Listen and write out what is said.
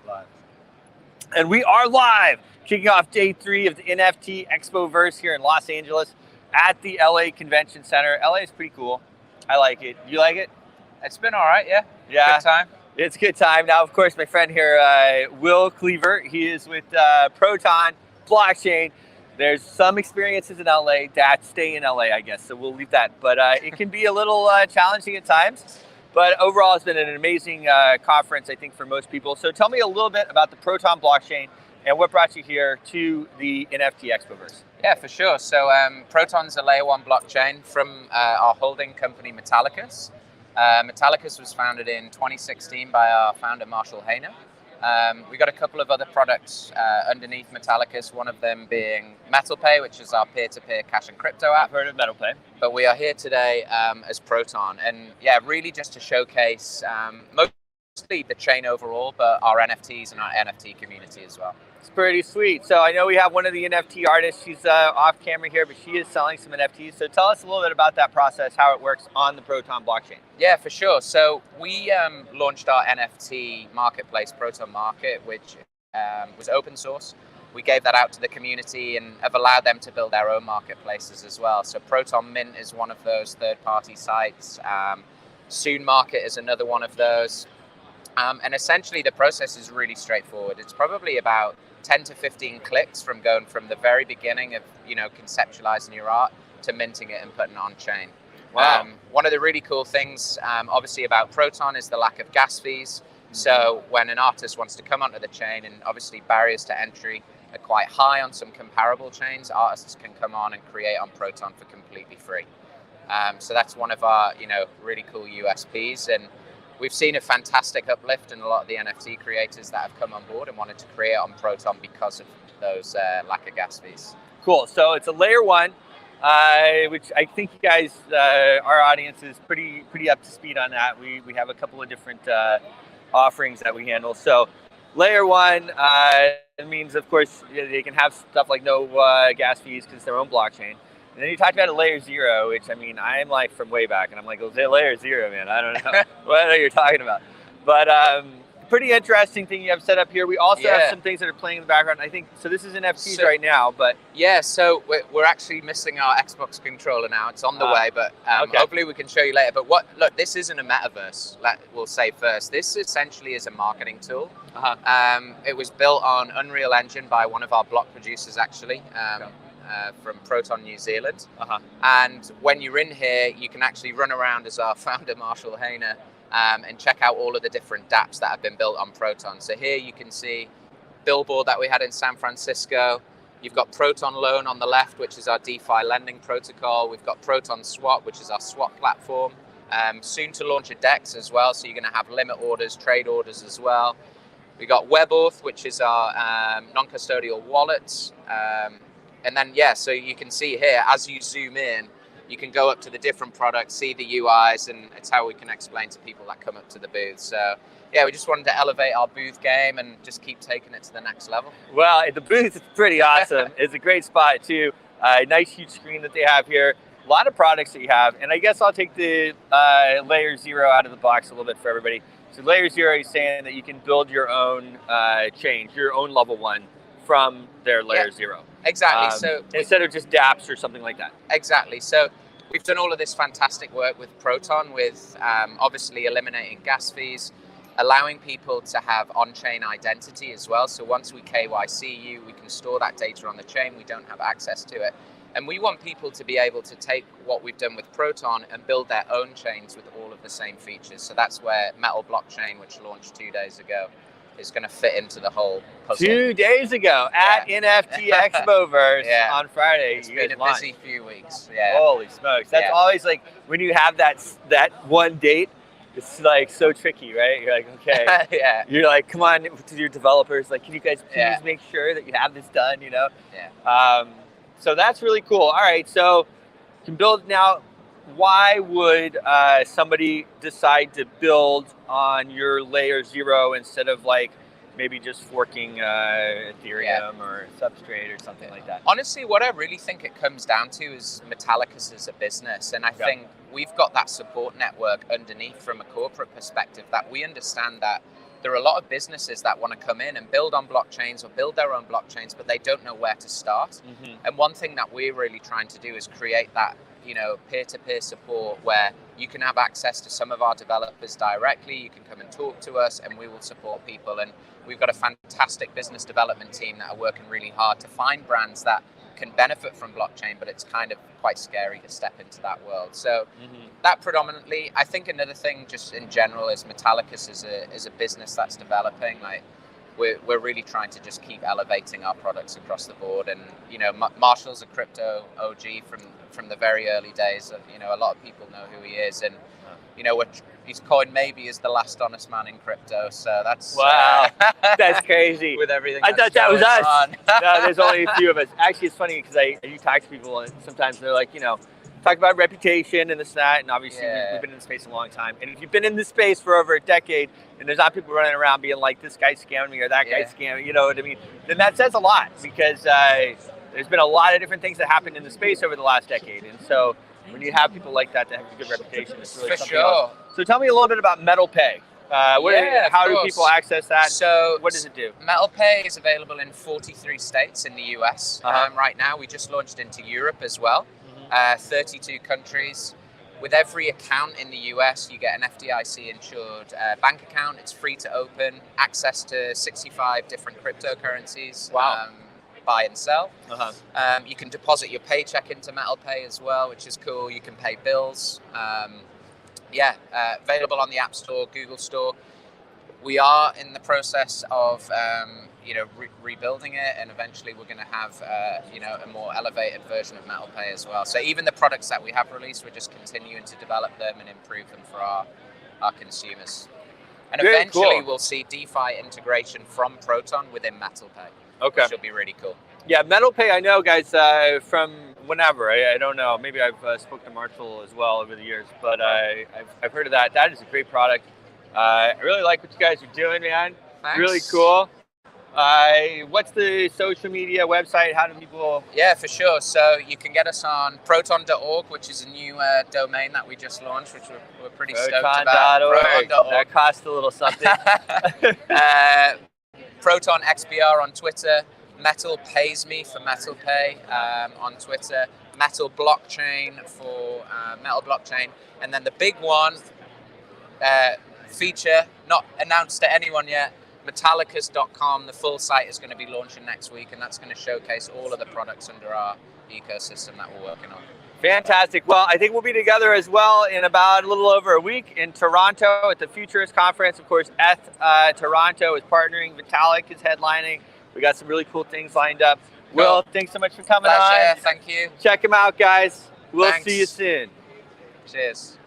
Live. And we are live, kicking off day 3 of the NFT Expoverse here in Los Angeles at the LA Convention Center. LA is pretty cool. I like it. You like it? It's been all right, yeah. Yeah. Good time. It's a good time. Now, of course, my friend here, Will Cleaver, he is with Proton Blockchain. There's some experiences in LA that stay in LA, I guess, so we'll leave that. But it can be a little challenging at times. But overall, it's been an amazing conference, I think, for most people. So tell me a little bit about the Proton Blockchain and what brought you here to the NFT Expoverse. Yeah, for sure. So Proton's a layer 1 blockchain from our holding company, Metallicus. Metallicus was founded in 2016 by our founder, Marshall Hayner. We got a couple of other products underneath Metallicus, one of them being MetalPay, which is our peer-to-peer cash and crypto app. I've heard of MetalPay. But we are here today as Proton. And yeah, really just to showcase mostly the chain overall, but our NFTs and our NFT community as well. It's pretty sweet. So I know we have one of the NFT artists. She's off camera here, but she is selling some NFTs. So tell us a little bit about that process, how it works on the Proton blockchain. Yeah, for sure. So we launched our NFT marketplace, Proton Market, which was open source. We gave that out to the community and have allowed them to build their own marketplaces as well. So Proton Mint is one of those third-party sites. Soon Market is another one of those. And essentially the process is really straightforward. It's probably about 10 to 15 clicks from going from the very beginning of, conceptualizing your art to minting it and putting it on chain. Wow. One of the really cool things, obviously, about Proton is the lack of gas fees. So when an artist wants to come onto the chain, and obviously barriers to entry are quite high on some comparable chains, artists can come on and create on Proton for completely free. So that's one of our, really cool USPs. And we've seen a fantastic uplift in a lot of the NFT creators that have come on board and wanted to create on Proton because of those lack of gas fees. Cool. So it's a layer 1, which I think you guys, our audience is pretty up to speed on that. We have a couple of different offerings that we handle. So layer 1 it means, of course, they can have stuff like no gas fees because it's their own blockchain. And then you talked about a layer 0, which, I mean, I'm like from way back, and I'm like, layer 0, man, I don't know what you're talking about. But pretty interesting thing you have set up here. We also have some things that are playing in the background. I think, so this is NFTs right now, but... Yeah, so we're actually missing our Xbox controller now. It's on the way, but hopefully we can show you later. But look, this isn't a metaverse, we'll say first. This essentially is a marketing tool. It was built on Unreal Engine by one of our block producers, actually. From Proton New Zealand. And when you're in here, you can actually run around as our founder, Marshall Hayner, and check out all of the different dApps that have been built on Proton. So here you can see Billboard that we had in San Francisco. You've got Proton Loan on the left, which is our DeFi lending protocol. We've got Proton Swap, which is our swap platform. Soon to launch a DEX as well, so you're going to have limit orders, trade orders as well. We got WebAuth, which is our non-custodial wallets. And then, so you can see here, as you zoom in, you can go up to the different products, see the UIs, and it's how we can explain to people that come up to the booth. So, yeah, we just wanted to elevate our booth game and just keep taking it to the next level. Well, the booth is pretty awesome. It's a great spot, too. Nice, huge screen that they have here. A lot of products that you have. And I guess I'll take the layer 0 out of the box a little bit for everybody. So layer 0 is saying that you can build your own chain, your own level 1 from their layer 0. Exactly. So instead of just dApps or something like that. Exactly. So we've done all of this fantastic work with Proton, with obviously eliminating gas fees, allowing people to have on-chain identity as well. So once we KYC you, we can store that data on the chain. We don't have access to it. And we want people to be able to take what we've done with Proton and build their own chains with all of the same features. So that's where Metal Blockchain, which launched 2 days ago, is going to fit into the whole puzzle. 2 days ago at NFT Expoverse on Friday. It's been a busy few weeks. Holy smokes. That's always like when you have that one date, it's like so tricky, right? You're like, okay. You're like, come on to your developers, like, can you guys please make sure that you have this done, So that's really cool. All right, so you can build now. Why would somebody decide to build on your layer 0 instead of like maybe just forking Ethereum or Substrate or something like that? Honestly, what I really think it comes down to is Metallicus as a business. And I think we've got that support network underneath from a corporate perspective that we understand that there are a lot of businesses that want to come in and build on blockchains or build their own blockchains, but they don't know where to start. And one thing that we're really trying to do is create that, peer-to-peer support where you can have access to some of our developers directly. You can come and talk to us and we will support people. And we've got a fantastic business development team that are working really hard to find brands that can benefit from blockchain, but it's kind of quite scary to step into that world. So that predominantly, I think another thing just in general is Metallicus is a business that's developing. Like we're really trying to just keep elevating our products across the board. And, Marshall's a crypto OG from the very early days. A lot of people know who he is. And, he's coined maybe as the last honest man in crypto. So that's... Wow, that's crazy. With everything I thought that was us. No, there's only a few of us. Actually, it's funny because you talk to people and sometimes they're like, talk about reputation and this and that. And obviously we've been in the space a long time. And if you've been in this space for over a decade and there's not people running around being like, this guy scammed me or that guy scammed me, you know what I mean? Then that says a lot because there's been a lot of different things that happened in the space over the last decade. And so when you have people like that have a good reputation, it's really something else. So tell me a little bit about Metal Pay. How do people access that? So what does it do? Metal Pay is available in 43 states in the US right now. We just launched into Europe as well, 32 countries. With every account in the US, you get an FDIC insured bank account. It's free to open, access to 65 different cryptocurrencies. Wow. Buy and sell. You can deposit your paycheck into Metal Pay as well, which is cool. You can pay bills. Available on the App Store, Google Store. We are in the process of rebuilding it, and eventually we're going to have a more elevated version of Metal Pay as well. So even the products that we have released, we're just continuing to develop them and improve them for our consumers. And Very eventually cool. we'll see DeFi integration from Proton within Metal Pay. Okay. Which will be really cool. Yeah, Metal Pay, I know, guys, from whenever. I don't know. Maybe I've spoken to Marshall as well over the years, but I've heard of that. That is a great product. I really like what you guys are doing, man. Thanks. Really cool. What's the social media website? How do people... Yeah, for sure. So you can get us on proton.org, which is a new domain that we just launched, which we're pretty stoked about. Proton.org. That costs a little something. Proton XBR on Twitter. Metal Pays Me for Metal Pay on Twitter. Metal Blockchain for Metal Blockchain. And then the big one, feature, not announced to anyone yet, Metallicus.com. The full site is going to be launching next week, and that's going to showcase all of the products under our ecosystem that we're working on. Fantastic. Well, I think we'll be together as well in about a little over a week in Toronto at the Futurist Conference. Of course, Toronto is partnering. Vitalik is headlining. We got some really cool things lined up. Cool. Will, thanks so much for coming on. Thank you. Check him out, guys. We'll Thanks. see you soon. Cheers.